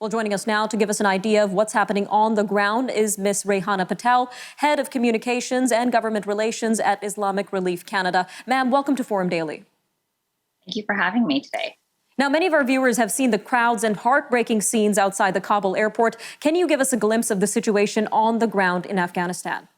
Well, joining us now to give us an idea of what's happening on the ground is Ms. Reyhana Patel, Head of Communications and Government Relations at Islamic Relief Canada. Ma'am, welcome to Forum Daily. Thank you for having me today. Now, many of our viewers have seen the crowds and heartbreaking scenes outside the Kabul airport. Can you give us a glimpse of the situation on the ground in Afghanistan?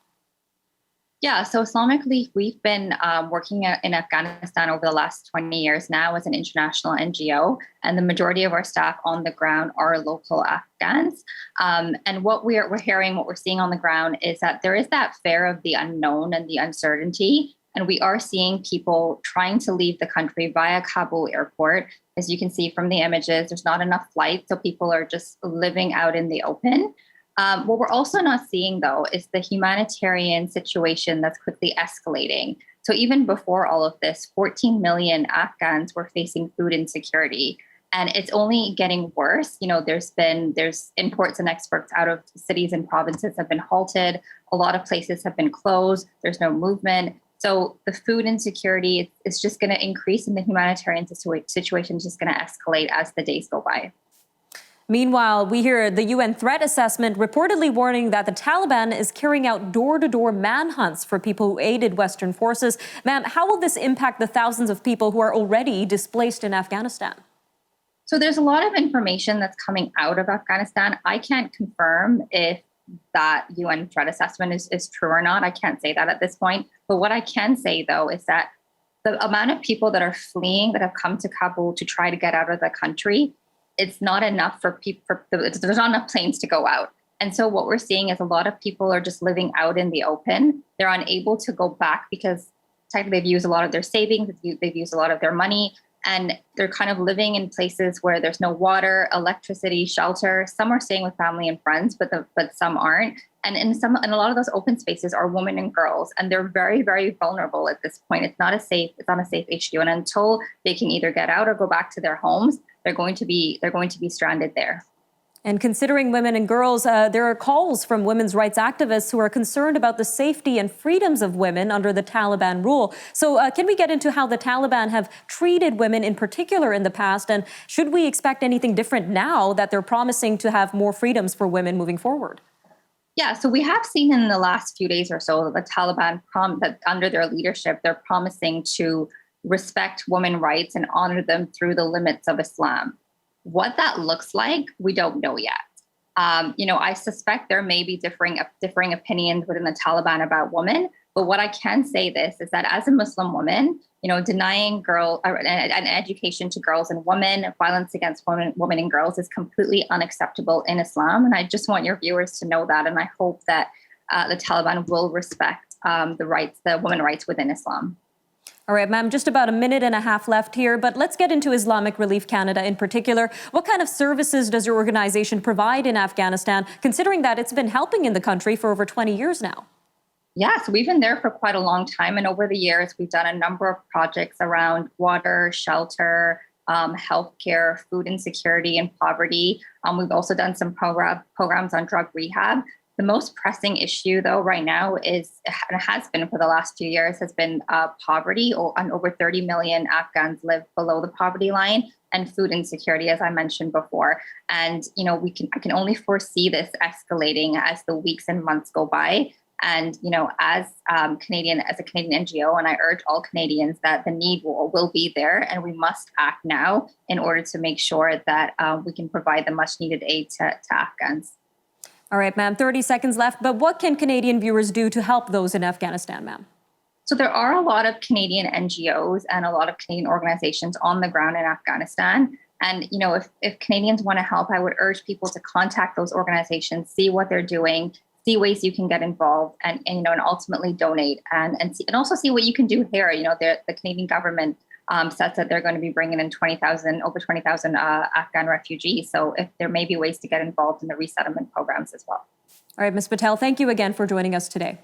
Yeah, so Islamic Relief, we've been working in Afghanistan over the last 20 years now as an international NGO, and the majority of our staff on the ground are local Afghans. And what we're hearing, what we're seeing on the ground is that there is that fear of the unknown and the uncertainty. And we are seeing people trying to leave the country via Kabul airport. As you can see from the images, there's not enough flights, so people are just living out in the open. What we're also not seeing, though, is the humanitarian situation that's quickly escalating. So even before all of this, 14 million Afghans were facing food insecurity. And it's only getting worse. You know, there's imports and exports out of cities and provinces have been halted. A lot of places have been closed. There's no movement. So the food insecurity is just going to increase, and the humanitarian situation is just going to escalate as the days go by. Meanwhile, we hear the UN threat assessment reportedly warning that the Taliban is carrying out door-to-door manhunts for people who aided Western forces. Ma'am, how will this impact the thousands of people who are already displaced in Afghanistan? So there's a lot of information that's coming out of Afghanistan. I can't confirm if that UN threat assessment is true or not. I can't say that at this point. But what I can say, though, is that the amount of people that are fleeing, that have come to Kabul to try to get out of the country, it's not enough for people. There's not enough planes to go out. And so what we're seeing is a lot of people are just living out in the open. They're unable to go back because technically they've used a lot of their savings, they've used a lot of their money, and they're kind of living in places where there's no water, electricity, shelter. Some are staying with family and friends, but some aren't. And a lot of those open spaces are women and girls, and they're very, very vulnerable at this point. It's not a safe HQ. And until they can either get out or go back to their homes, they're going to be stranded there. And considering women and girls, there are calls from women's rights activists who are concerned about the safety and freedoms of women under the Taliban rule. So can we get into how the Taliban have treated women in particular in the past? And should we expect anything different now that they're promising to have more freedoms for women moving forward? Yeah, so we have seen in the last few days or so that the Taliban, that under their leadership, they're promising to respect women's rights and honor them through the limits of Islam. What that looks like, we don't know yet. I suspect there may be differing opinions within the Taliban about women. But what I can say is that as a Muslim woman, denying an education to girls and women, violence against women and girls is completely unacceptable in Islam. And I just want your viewers to know that. And I hope that the Taliban will respect the women's rights within Islam. All right, ma'am, just about a minute and a half left here, but let's get into Islamic Relief Canada in particular. What kind of services does your organization provide in Afghanistan, considering that it's been helping in the country for over 20 years now? Yeah, so we've been there for quite a long time. And over the years, we've done a number of projects around water, shelter, healthcare, food insecurity, and poverty. We've also done some programs on drug rehab. The most pressing issue, though, right now is, and has been for the last few years, has been poverty. And over 30 million Afghans live below the poverty line, and food insecurity, as I mentioned before. And I can only foresee this escalating as the weeks and months go by. And as a Canadian NGO, and I urge all Canadians that the need will be there, and we must act now in order to make sure that we can provide the much needed aid to Afghans. All right, ma'am, 30 seconds left. But what can Canadian viewers do to help those in Afghanistan, ma'am? So there are a lot of Canadian NGOs and a lot of Canadian organizations on the ground in Afghanistan. And, if Canadians want to help, I would urge people to contact those organizations, see what they're doing, see ways you can get involved and ultimately donate and also see what you can do here. The Canadian government says that they're going to be bringing in over 20,000 Afghan refugees. So if there may be ways to get involved in the resettlement programs as well. All right, Ms. Patel, thank you again for joining us today.